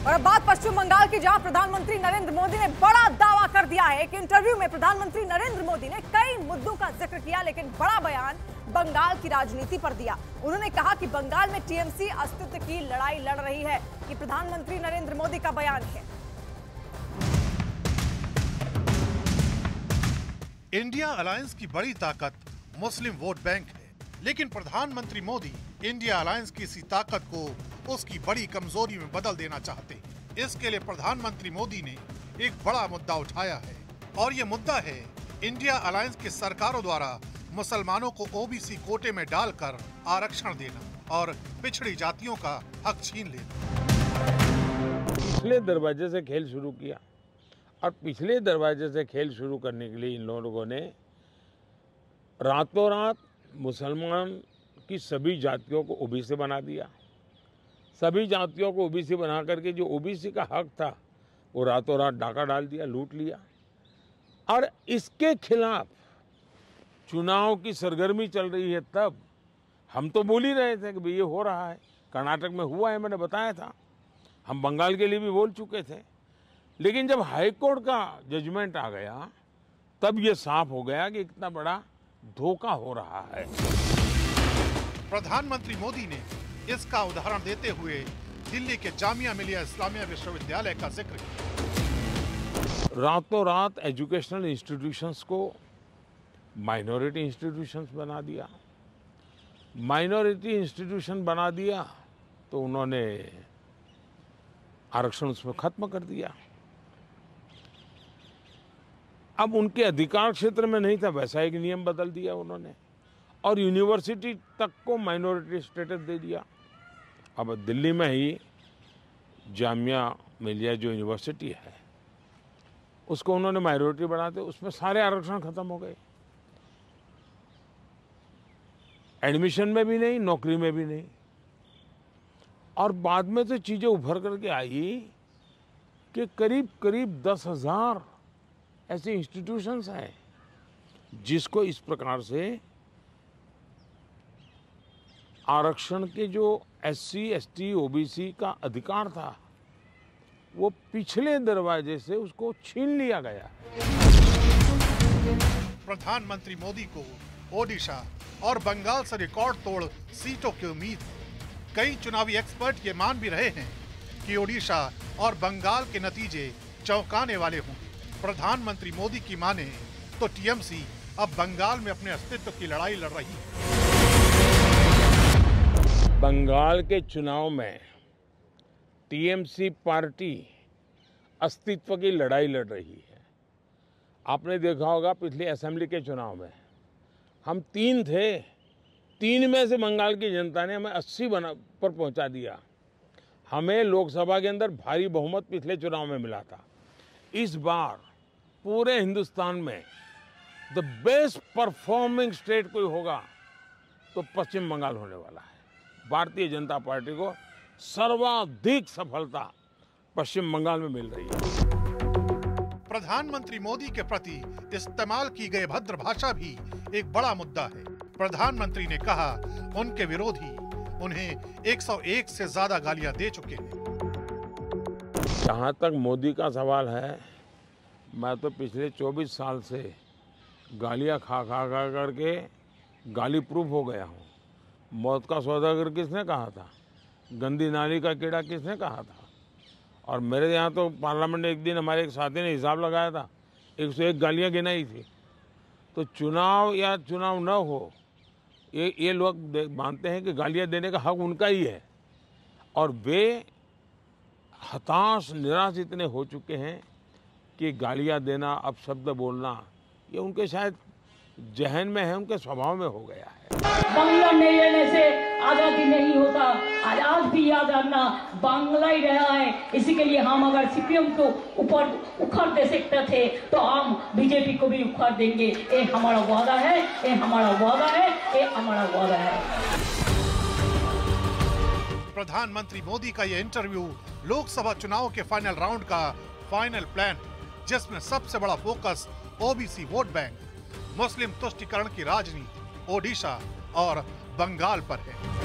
और अब बात पश्चिम बंगाल की, जहां प्रधानमंत्री नरेंद्र मोदी ने बड़ा दावा कर दिया है। एक इंटरव्यू में प्रधानमंत्री नरेंद्र मोदी ने कई मुद्दों का जिक्र किया, लेकिन बड़ा बयान बंगाल की राजनीति पर दिया। उन्होंने कहा कि बंगाल में टीएमसी अस्तित्व की लड़ाई लड़ रही है। ये प्रधानमंत्री नरेंद्र मोदी का बयान है। इंडिया अलायंस की बड़ी ताकत मुस्लिम वोट बैंक है, लेकिन प्रधानमंत्री मोदी इंडिया अलायंस की इसी ताकत को उसकी बड़ी कमजोरी में बदल देना चाहते हैं। इसके लिए प्रधानमंत्री मोदी ने एक बड़ा मुद्दा उठाया है, और ये मुद्दा है इंडिया अलायंस की सरकारों द्वारा मुसलमानों को ओबीसी कोटे में डालकर आरक्षण देना और पिछड़ी जातियों का हक छीन लेना। पिछले दरवाजे से खेल शुरू किया, और पिछले दरवाजे से खेल शुरू करने के लिए इन लोगों ने रातों रात मुसलमान की सभी जातियों को ओबीसी बना दिया। सभी जातियों को ओबीसी बना करके जो ओबीसी का हक था वो रातों रात डाका डाल दिया, लूट लिया। और इसके खिलाफ चुनाव की सरगर्मी चल रही है। तब हम तो बोल ही रहे थे कि भाई ये हो रहा है, कर्नाटक में हुआ है, मैंने बताया था। हम बंगाल के लिए भी बोल चुके थे, लेकिन जब हाईकोर्ट का जजमेंट आ गया तब ये साफ हो गया कि इतना बड़ा धोखा हो रहा है। प्रधानमंत्री मोदी ने इसका उदाहरण देते हुए दिल्ली के जामिया मिलिया इस्लामिया विश्वविद्यालय का जिक्र किया। रातों रात एजुकेशनल इंस्टीट्यूशंस को माइनॉरिटी इंस्टीट्यूशंस बना दिया। माइनॉरिटी इंस्टीट्यूशन बना दिया तो उन्होंने आरक्षण उसमें खत्म कर दिया। अब उनके अधिकार क्षेत्र में नहीं था, वैसा एक नियम बदल दिया उन्होंने, और यूनिवर्सिटी तक को माइनॉरिटी स्टेटस दे दिया। अब दिल्ली में ही जामिया मिलिया जो यूनिवर्सिटी है उसको उन्होंने माइनॉरिटी बना दिया, उसमें सारे आरक्षण खत्म हो गए। एडमिशन में भी नहीं, नौकरी में भी नहीं। और बाद में तो चीजें उभर करके आई कि करीब करीब 10,000 ऐसे इंस्टीट्यूशंस हैं जिसको इस प्रकार से आरक्षण के जो एससी, एसटी, ओबीसी का अधिकार था वो पिछले दरवाजे से उसको छीन लिया गया। प्रधानमंत्री मोदी को ओडिशा और बंगाल से रिकॉर्ड तोड़ सीटों की उम्मीद है। कई चुनावी एक्सपर्ट ये मान भी रहे हैं कि ओडिशा और बंगाल के नतीजे चौंकाने वाले होंगे। प्रधानमंत्री मोदी की माने तो टीएमसी अब बंगाल में अपने अस्तित्व की लड़ाई लड़ रही है। बंगाल के चुनाव में टीएमसी पार्टी अस्तित्व की लड़ाई लड़ रही है। आपने देखा होगा पिछले असेंबली के चुनाव में हम 3 थे, 3 में से बंगाल की जनता ने हमें 80 पर पहुंचा दिया। हमें लोकसभा के अंदर भारी बहुमत पिछले चुनाव में मिला था। इस बार पूरे हिंदुस्तान में द बेस्ट परफॉर्मिंग स्टेट कोई होगा तो पश्चिम बंगाल होने वाला है। भारतीय जनता पार्टी को सर्वाधिक सफलता पश्चिम बंगाल में मिल रही है। प्रधानमंत्री मोदी के प्रति इस्तेमाल की गई भद्र भाषा भी एक बड़ा मुद्दा है। प्रधानमंत्री ने कहा उनके विरोधी उन्हें 101 से ज्यादा गालियां दे चुके हैं। जहां तक मोदी का सवाल है, मैं तो पिछले 24 साल से गालियां खा करके गाली प्रूफ हो गया हूं। मौत का सौदागर किसने कहा था? गंदी नाली का कीड़ा किसने कहा था? और मेरे यहाँ तो पार्लियामेंट में एक दिन हमारे एक साथी ने हिसाब लगाया था, 101 गालियाँ गिनाई थी। तो चुनाव या चुनाव न हो, ये लोग मानते हैं कि गालियाँ देने का हक उनका ही है, और वे हताश निराश इतने हो चुके हैं कि गालियाँ देना, अपशब्द बोलना ये उनके शायद जहन में है, उनके स्वभाव में हो गया है। बांग्ला नहीं लेने से आजादी नहीं होता। आज भी याद रखना, बांग्ला ही रहा है। इसी के लिए हम अगर सीपीएम को ऊपर उखाड़ दे सकते थे तो हम बीजेपी को भी उखाड़ देंगे। ये हमारा वादा है, ये हमारा वादा है, ये हमारा वादा है। प्रधानमंत्री मोदी का यह इंटरव्यू लोकसभा चुनाव के फाइनल राउंड का फाइनल प्लान, जिसमें सबसे बड़ा फोकस ओबीसी वोट बैंक, मुस्लिम तुष्टिकरण की राजनीति, ओडिशा और बंगाल पर है।